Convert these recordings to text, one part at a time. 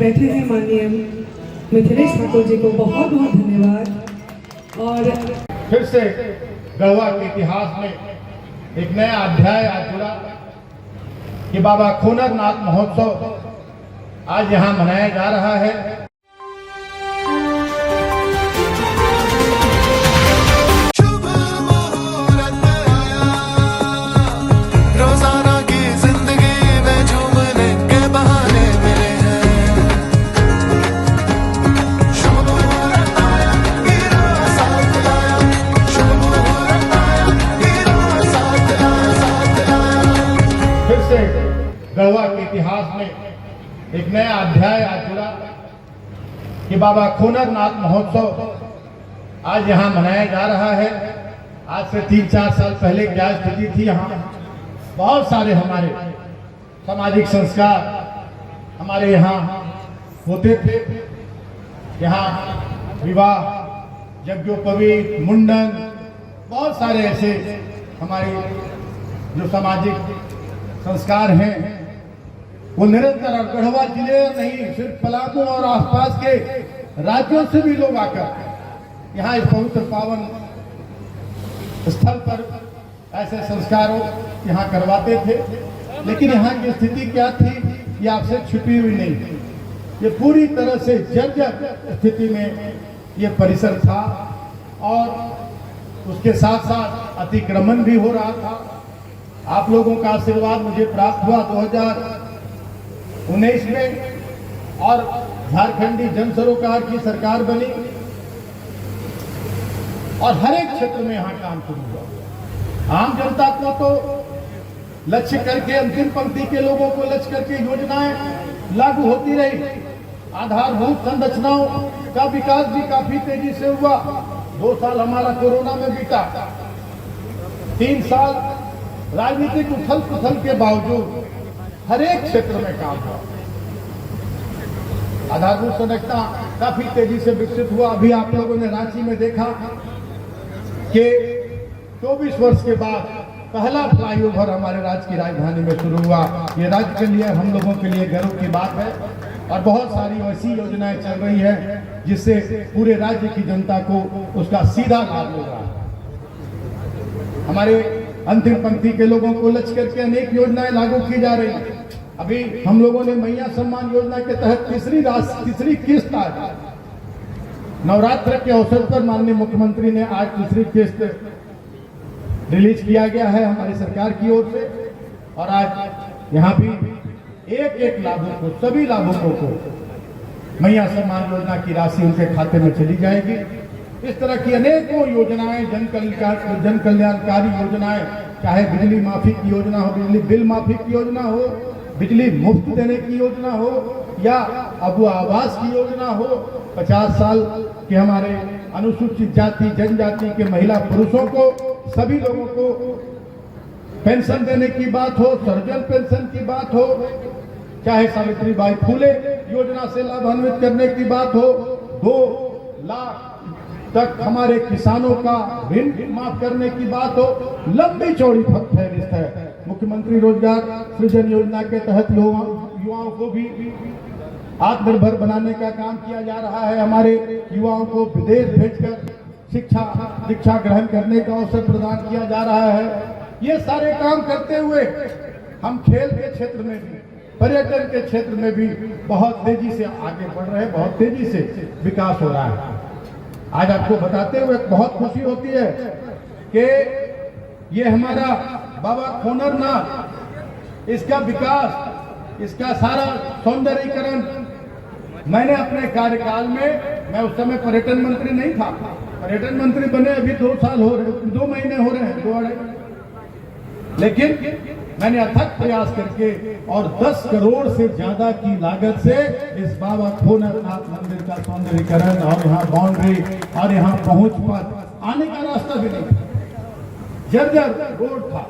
बैठे हैं माननीय मिथिलेश ठाकुर जी को बहुत बहुत धन्यवाद। और फिर से गढ़वा के इतिहास में एक नया अध्याय आज जुड़ा कि बाबा खोनरनाथ महोत्सव आज यहाँ मनाया जा रहा है। गढ़वा के इतिहास में एक नया अध्याय आज जुड़ा कि बाबा खोनरनाथ महोत्सव आज यहाँ मनाया जा रहा है। आज से 3-4 साल पहले क्या स्थिति थी, यहाँ बहुत सारे हमारे सामाजिक संस्कार हमारे यहाँ होते थे। यहाँ विवाह, यज्ञोपवीत, मुंडन, बहुत सारे ऐसे हमारे जो सामाजिक संस्कार हैं वो निरंतर, और गढ़वा जिले नहीं सिर्फ पलामू और आसपास के राज्यों से भी लोग आकर यहाँ इस पवित्र पावन स्थल पर ऐसे संस्कारों यहाँ करवाते थे। लेकिन यहाँ की स्थिति क्या थी ये आपसे छुपी हुई नहीं थी। ये पूरी तरह से जर्जर स्थिति में ये परिसर था और उसके साथ साथ अतिक्रमण भी हो रहा था। आप लोगों का आशीर्वाद मुझे प्राप्त हुआ 2019 में और झारखंडी जन सरोकार की सरकार बनी और हर एक क्षेत्र में यहाँ काम शुरू हुआ। आम जनता को तो लक्ष्य करके, अंतिम पंक्ति के लोगों को लक्ष्य करके योजनाएं लागू होती रही। आधारभूत संरचनाओं का विकास भी काफी तेजी से हुआ। 2 साल हमारा कोरोना में बीता, 3 साल राजनीतिक उथल पुथल के बावजूद हर एक क्षेत्र में काम हुआ। आधारभूत संरचना काफी तेजी से विकसित हुआ। अभी आप लोगों ने रांची में देखा कि 24 वर्ष के बाद पहला फ्लाईओवर हमारे राज्य की राजधानी में शुरू हुआ। ये राज्य के लिए, हम लोगों के लिए गर्व की बात है और बहुत सारी ऐसी योजनाएं चल रही है जिससे पूरे राज्य की जनता को उसका सीधा लाभ मिल रहा है। हमारे अंतिम पंक्ति के लोगों को लक्ष्य करके अनेक योजनाएं लागू की जा रही हैं। अभी हम लोगों ने मैया सम्मान योजना के तहत तीसरी किस्त आज नवरात्र के अवसर पर माननीय मुख्यमंत्री ने आज तीसरी किस्त रिलीज किया गया है हमारी सरकार की ओर से। और आज यहाँ भी एक लाभुक को, सभी लाभुकों को मैया सम्मान योजना की राशि उनके खाते में चली जाएगी। इस तरह की अनेकों योजनाएं, जन कल्याणकारी योजनाएं, चाहे बिजली माफी की योजना हो, बिजली बिल माफी की योजना हो, बिजली मुफ्त देने की योजना हो या अब आवास की योजना हो, 50 साल के हमारे अनुसूचित जाति जनजाति के महिला पुरुषों को, सभी लोगों को पेंशन देने की बात हो, सर्जन पेंशन की बात हो, चाहे सावित्रीबाई फूले योजना से लाभान्वित करने की बात हो, 2 लाख तक हमारे किसानों का ऋण माफ करने की बात हो, लंबी चौड़ी फहरिस्त है। मुख्यमंत्री रोजगार सृजन योजना के तहत युवाओं को भी आत्मनिर्भर बनाने का काम किया जा रहा है। हमारे युवाओं को विदेश भेजकर शिक्षा ग्रहण करने का अवसर प्रदान किया जा रहा है। ये सारे काम करते हुए हम खेल के क्षेत्र में भी, पर्यटन के क्षेत्र में भी बहुत तेजी से आगे बढ़ रहे हैं, बहुत तेजी से विकास हो रहा है। आज आपको बताते हुए बहुत खुशी होती है कि ये हमारा बाबा खोनरनाथ, इसका विकास, इसका सारा सौंदर्यीकरण मैंने अपने कार्यकाल में, मैं उस समय पर्यटन मंत्री नहीं था, पर्यटन मंत्री बने अभी 2 साल हो रहे, 2 महीने हो रहे हैं, 2 लेकिन मैंने अथक प्रयास करके और 10 करोड़ से ज्यादा की लागत से इस बाबा खोनरनाथ मंदिर का सौंदर्यीकरण और यहाँ बाउंड्री और यहाँ पहुंच पर आने का रास्ता भी नहीं, जर्जर रोड था।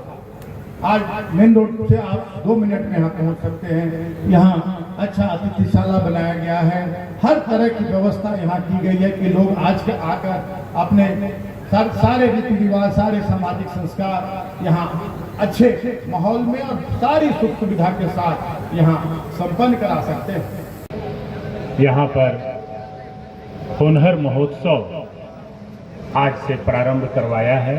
आज मेन रोड से आप 2 मिनट में यहाँ पहुंच सकते हैं। यहाँ अच्छा अतिथिशाला बनाया गया है, हर तरह की व्यवस्था यहाँ की गई है कि लोग आज के आकर अपने सारे रीति रिवाज, सारे सामाजिक संस्कार यहाँ अच्छे माहौल में और सारी सुख सुविधा के साथ यहाँ संपन्न करा सकते हैं। यहाँ पर होनहर महोत्सव आज से प्रारंभ करवाया है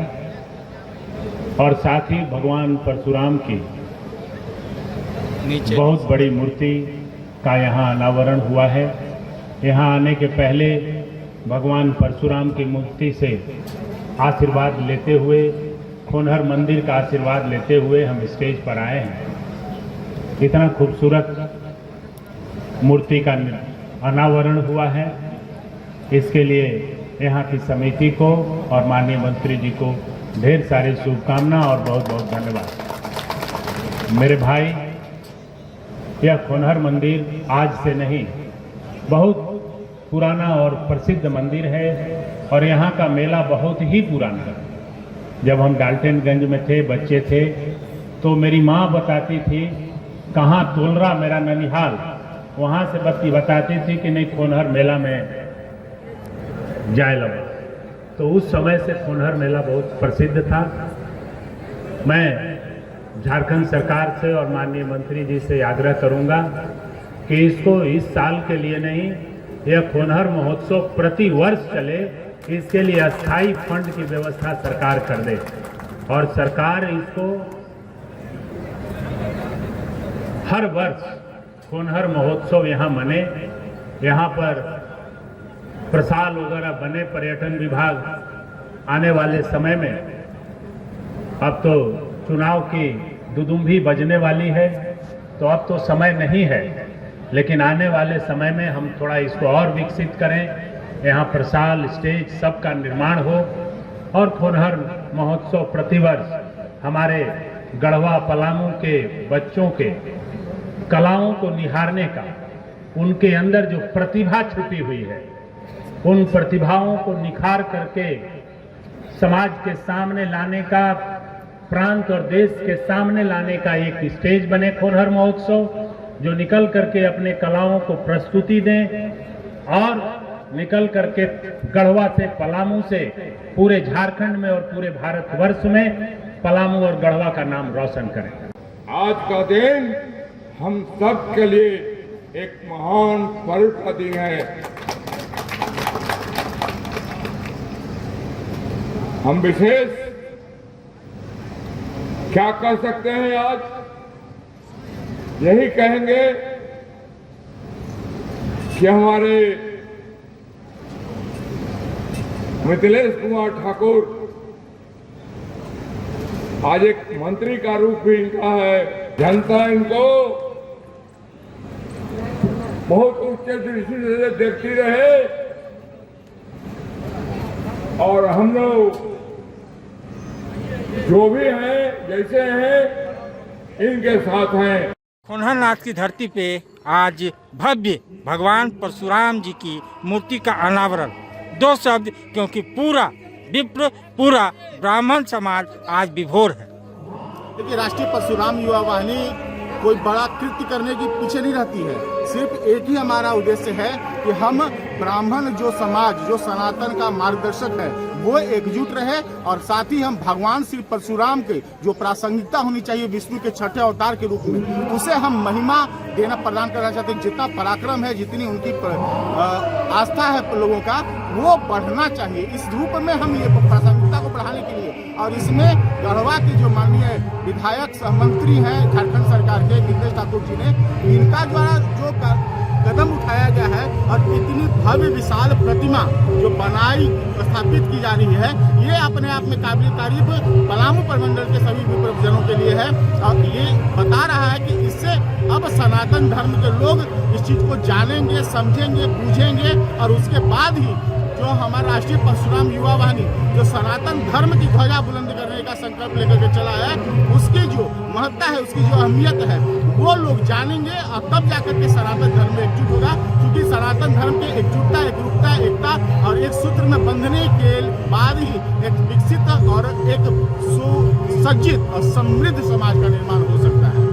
और साथ ही भगवान परशुराम की बहुत बड़ी मूर्ति का यहाँ अनावरण हुआ है। यहाँ आने के पहले भगवान परशुराम की मूर्ति से आशीर्वाद लेते हुए, होनहर मंदिर का आशीर्वाद लेते हुए हम स्टेज पर आए हैं। इतना खूबसूरत मूर्ति का अनावरण हुआ है, इसके लिए यहाँ की समिति को और माननीय मंत्री जी को ढेर सारी शुभकामना और बहुत बहुत धन्यवाद। मेरे भाई, यह होनहर मंदिर आज से नहीं, बहुत पुराना और प्रसिद्ध मंदिर है और यहाँ का मेला बहुत ही पुराना है। जब हम डाल्टनगंज में थे, बच्चे थे, तो मेरी माँ बताती थी, कहाँ तोलरा मेरा ननिहाल, वहाँ से बताती थी कि नहीं होनहर मेला में जाए लगा। तो उस समय से होनहर मेला बहुत प्रसिद्ध था। मैं झारखंड सरकार से और माननीय मंत्री जी से आग्रह करूंगा कि इसको इस साल के लिए नहीं, यह होनहर महोत्सव प्रति वर्ष चले, इसके लिए अस्थायी फंड की व्यवस्था सरकार कर दे और सरकार इसको हर वर्ष होनहर महोत्सव यहाँ मने। यहाँ पर प्रसाल वगैरह बने, पर्यटन विभाग आने वाले समय में, अब तो चुनाव की दुदुम्भी बजने वाली है, तो अब तो समय नहीं है, लेकिन आने वाले समय में हम थोड़ा इसको और विकसित करें। यहाँ प्रसाल, स्टेज सबका निर्माण हो और होनहर महोत्सव प्रतिवर्ष हमारे गढ़वा पलामू के बच्चों के कलाओं को निहारने का, उनके अंदर जो प्रतिभा छुपी हुई है, उन प्रतिभाओं को निखार करके समाज के सामने लाने का, प्रांत और देश के सामने लाने का एक स्टेज बने होनहर महोत्सव, जो निकल करके अपने कलाओं को प्रस्तुति दें और निकल करके गढ़वा से, पलामू से पूरे झारखंड में और पूरे भारतवर्ष में पलामू और गढ़वा का नाम रोशन करें। आज का दिन हम सब के लिए एक महान पर्व का दिन है। हम विशेष क्या कर सकते हैं आज? यही कहेंगे कि हमारे मिथिलेश कुमार ठाकुर आज एक मंत्री का रूप भी इनका है। जनता इनको बहुत उच्च दृष्टि से देखती रहे और हम लोग जो भी हैं, जैसे हैं, इनके साथ हैं। होनहर नाथ की धरती पे आज भव्य भगवान परशुराम जी की मूर्ति का अनावरण। दो शब्द, क्योंकि पूरा विप्र, पूरा ब्राह्मण समाज आज विभोर है। देखिए, राष्ट्रीय परशुराम युवा वाहिनी कोई बड़ा कृत्य करने के पीछे नहीं रहती है। सिर्फ एक ही हमारा उद्देश्य है कि हम ब्राह्मण जो समाज, जो सनातन का मार्गदर्शक है, वो एकजुट रहे और साथ ही हम भगवान श्री परशुराम के जो प्रासंगिकता होनी चाहिए विष्णु के छठे अवतार के रूप में, उसे हम महिमा देना प्रदान करना चाहते हैं। जितना पराक्रम है, जितनी उनकी आस्था है लोगों का, वो बढ़ना चाहिए। इस रूप में हम ये प्रासंगिकता को बढ़ाने के लिए, और इसमें गढ़वा के जो माननीय विधायक सहमंत्री हैं झारखंड सरकार के मिथिलेश ठाकुर जी ने, इनका द्वारा जो कदम उठाया गया है और इतनी भव्य विशाल प्रतिमा जो बनाई स्थापित की जा रही है, ये अपने आप में काबिल तारीफ पलामू प्रमंडल के सभी विप्रजनों के लिए है। और ये बता रहा है कि इससे अब सनातन धर्म के लोग इस चीज को जानेंगे, समझेंगे, बूझेंगे और उसके बाद ही जो हमारा राष्ट्रीय परशुराम युवा वाहिनी जो सनातन धर्म की ध्वजा बुलंद करने का संकल्प लेकर के चला है, उसकी जो महत्ता है, उसकी जो अहमियत है, वो लोग जानेंगे और तब जाकर के सनातन धर्म में एकजुट होगा। क्योंकि सनातन धर्म के एकजुटता, एकरूपता, एकता और एक सूत्र में बंधने के बाद ही एक विकसित और एक सुसज्जित और समृद्ध समाज का निर्माण हो सकता है।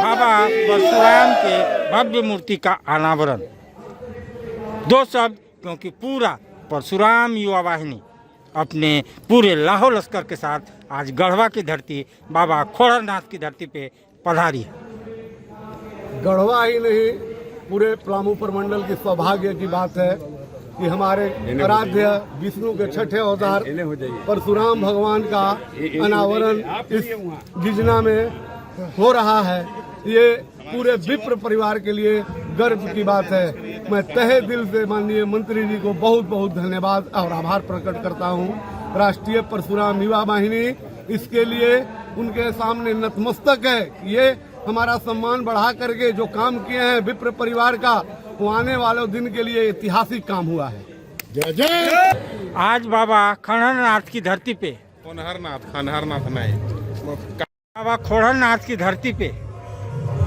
बाबा परशुराम के भव्य मूर्ति का अनावरण। दो शब्द, क्योंकि पूरा परशुराम युवा वाहिनी अपने पूरे लाहौ लश्कर के साथ आज गढ़वा की धरती बाबा खोड़रनाथ की धरती पे पधारी है। गढ़वा ही नहीं, पूरे पलामू प्रमंडल की सौभाग्य की बात है कि हमारे आराध्य विष्णु के छठे अवतार परशुराम भगवान का अनावरण इस गिजना में हो रहा है। ये पूरे विप्र परिवार के लिए गर्व की बात है। मैं तहे दिल से माननीय मंत्री जी को बहुत बहुत धन्यवाद और आभार प्रकट करता हूँ। राष्ट्रीय परशुराम युवा वाहिनी इसके लिए उनके सामने नतमस्तक है। ये हमारा सम्मान बढ़ा करके जो काम किए हैं विप्र परिवार का, वो आने वाले दिन के लिए ऐतिहासिक काम हुआ है। जय जय। आज बाबा खनहरनाथ की धरती पे खनहरनाथ नहीं, बाबा खोड़रनाथ की धरती पे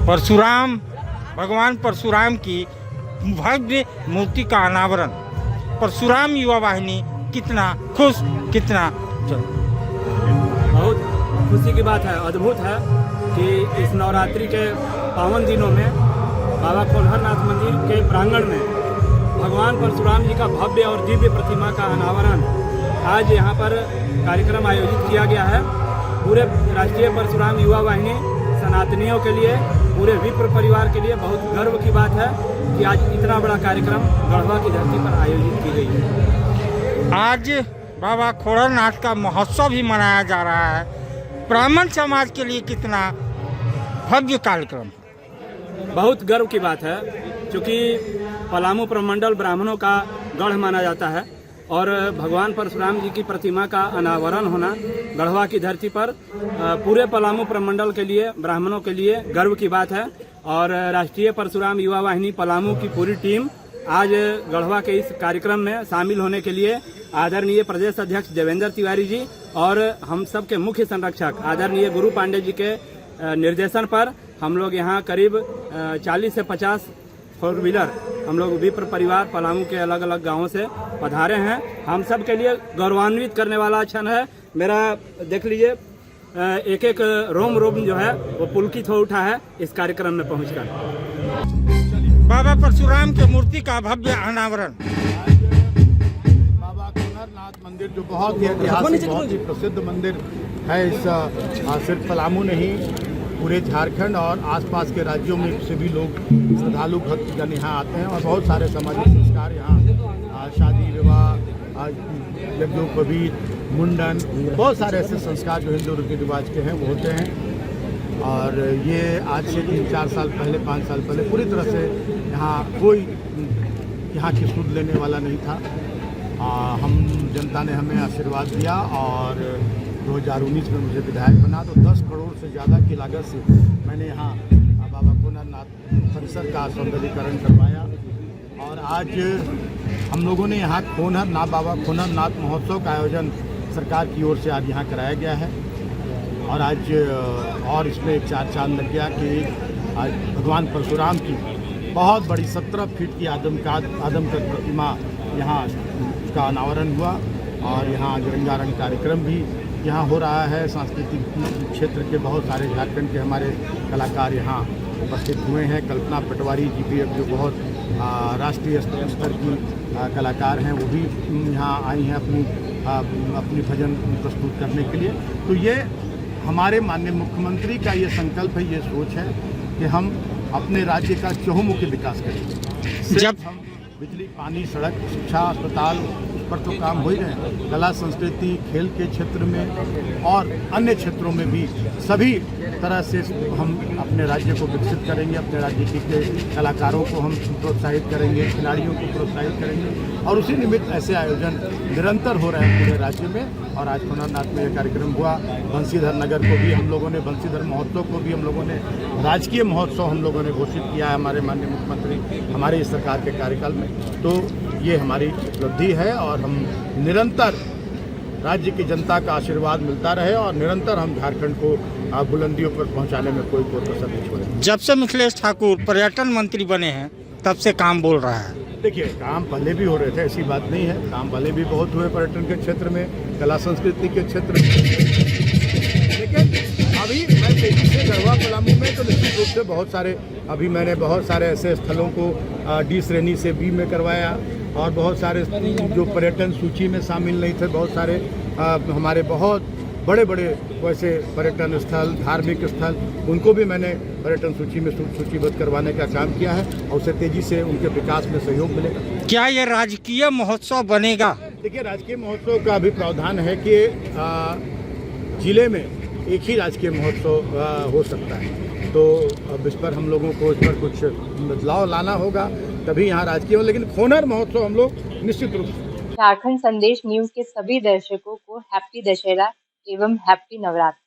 परशुराम भगवान परशुराम की भव्य मूर्ति का अनावरण। परशुराम युवा वाहिनी कितना खुश, कितना बहुत खुशी की बात है, अद्भुत है कि इस नवरात्रि के पावन दिनों में बाबा खोड़रनाथ मंदिर के प्रांगण में भगवान परशुराम जी का भव्य और दिव्य प्रतिमा का अनावरण आज यहाँ पर कार्यक्रम आयोजित किया गया है। पूरे राष्ट्रीय परशुराम युवा वाहिनी सनातनियों के लिए, पूरे विप्र परिवार के लिए बहुत गर्व की बात है कि आज इतना बड़ा कार्यक्रम गढ़वा की धरती पर आयोजित की गई है। आज बाबा खोड़रनाथ का महोत्सव भी मनाया जा रहा है। ब्राह्मण समाज के लिए कितना भव्य कार्यक्रम, बहुत गर्व की बात है, क्योंकि पलामू प्रमंडल ब्राह्मणों का गढ़ माना जाता है और भगवान परशुराम जी की प्रतिमा का अनावरण होना गढ़वा की धरती पर पूरे पलामू प्रमंडल के लिए, ब्राह्मणों के लिए गर्व की बात है। और राष्ट्रीय परशुराम युवा वाहिनी पलामू की पूरी टीम आज गढ़वा के इस कार्यक्रम में शामिल होने के लिए आदरणीय प्रदेश अध्यक्ष देवेंद्र तिवारी जी और हम सब के मुख्य संरक्षक आदरणीय गुरु पांडे जी के निर्देशन पर हम लोग यहाँ करीब 40 से 50 फोर व्हीलर हम लोग विप्र परिवार पलामू के अलग अलग गांवों से पधारे हैं। हम सब के लिए गौरवान्वित करने वाला क्षण है। मेरा देख लीजिए, एक एक रोम जो है वो पुलकित हो उठा है इस कार्यक्रम में पहुंचकर। बाबा परशुराम के मूर्ति का भव्य अनावरण। बाबा खोड़रनाथ मंदिर जो बहुत ही ऐतिहासिक, बहुत ही प्रसिद्ध मंदिर है, इस सिर्फ पलामू नहीं, पूरे झारखंड और आसपास के राज्यों में से भी लोग श्रद्धालु भक्तजन यहाँ आते हैं और बहुत सारे सामाजिक संस्कार यहाँ, शादी विवाह, यज्ञोपवीत, मुंडन, बहुत सारे ऐसे संस्कार जो हिंदू रीति रिवाज के हैं वो होते हैं। और ये आज से 3-4 साल पहले, 5 साल पहले पूरी तरह से यहाँ कोई यहाँ की सुध लेने वाला नहीं था। हम जनता ने हमें आशीर्वाद दिया और 2019 में मुझे विधायक बना तो 10 करोड़ से ज़्यादा की लागत से मैंने यहाँ बाबा खोड़रनाथ परिसर का सौंदर्यीकरण करवाया। और आज हम लोगों ने यहाँ बाबा खोड़रनाथ महोत्सव का आयोजन सरकार की ओर से आज यहाँ कराया गया है। और आज और इसमें एक 4 चांद लग गया कि आज भगवान परशुराम की बहुत बड़ी 17 फीट की आदमकद प्रतिमा यहाँ का अनावरण हुआ और यहाँ आज रंगारंग कार्यक्रम भी यहाँ हो रहा है। सांस्कृतिक क्षेत्र के बहुत सारे झारखंड के हमारे कलाकार यहाँ उपस्थित हुए हैं। कल्पना पटवारी जी भी अब जो बहुत राष्ट्रीय स्तर की कलाकार हैं, वो भी यहाँ आई हैं अपनी भजन प्रस्तुत करने के लिए। तो ये हमारे माननीय मुख्यमंत्री का ये संकल्प है, ये सोच है कि हम अपने राज्य का चहुमुखी विकास करेंगे। जब हम बिजली, पानी, सड़क, शिक्षा, अस्पताल, उस पर तो काम हो ही रहे हैं। कला संस्कृति, खेल के क्षेत्र में और अन्य क्षेत्रों में भी सभी तरह से हम अपने राज्य को विकसित करेंगे। अपने राज्य के कलाकारों को हम प्रोत्साहित करेंगे, खिलाड़ियों को प्रोत्साहित करेंगे और उसी निमित्त ऐसे आयोजन निरंतर हो रहे हैं पूरे राज्य में। और आज खोड़रनाथ में यह कार्यक्रम हुआ। बंसीधर नगर को भी हम लोगों ने, बंसीधर महोत्सव को भी हम लोगों ने राजकीय महोत्सव हम लोगों ने घोषित किया है हमारे माननीय मुख्यमंत्री हमारे इस सरकार के कार्यकाल में। तो ये हमारी उपलब्धि है और हम निरंतर राज्य की जनता का आशीर्वाद मिलता रहे और निरंतर हम झारखंड को बुलंदियों पर पहुंचाने में कोई कसर नहीं छोड़ेंगे। जब से मिथिलेश ठाकुर पर्यटन मंत्री बने हैं तब से काम बोल रहा है। देखिए, काम पहले भी हो रहे थे, ऐसी बात नहीं है। काम पहले भी बहुत हुए पर्यटन के क्षेत्र में, कला संस्कृति के क्षेत्र में। लेकिन अभी मैं तेजी से गढ़वा पलामू में तो निश्चित रूप से मैंने बहुत सारे ऐसे स्थलों को D श्रेणी से B में करवाया। और बहुत सारे जो पर्यटन सूची में शामिल नहीं थे, बहुत सारे हमारे बहुत बड़े बड़े वैसे पर्यटन स्थल, धार्मिक स्थल, उनको भी मैंने पर्यटन सूची में सूचीबद्ध करवाने का काम किया है और उससे तेजी से उनके विकास में सहयोग मिलेगा। क्या ये राजकीय महोत्सव बनेगा? देखिए, राजकीय महोत्सव का अभी प्रावधान है कि जिले में एक ही राजकीय महोत्सव हो सकता है, तो अब इस पर हम लोगों को इस पर कुछ बदलाव लाना होगा, तभी यहाँ राजकीय हो, लेकिन खोनर महोत्सव हम लोग निश्चित रूप से। झारखंड संदेश न्यूज के सभी दर्शकों को हैप्पी दशहरा एवं हैप्पी नवरात्र।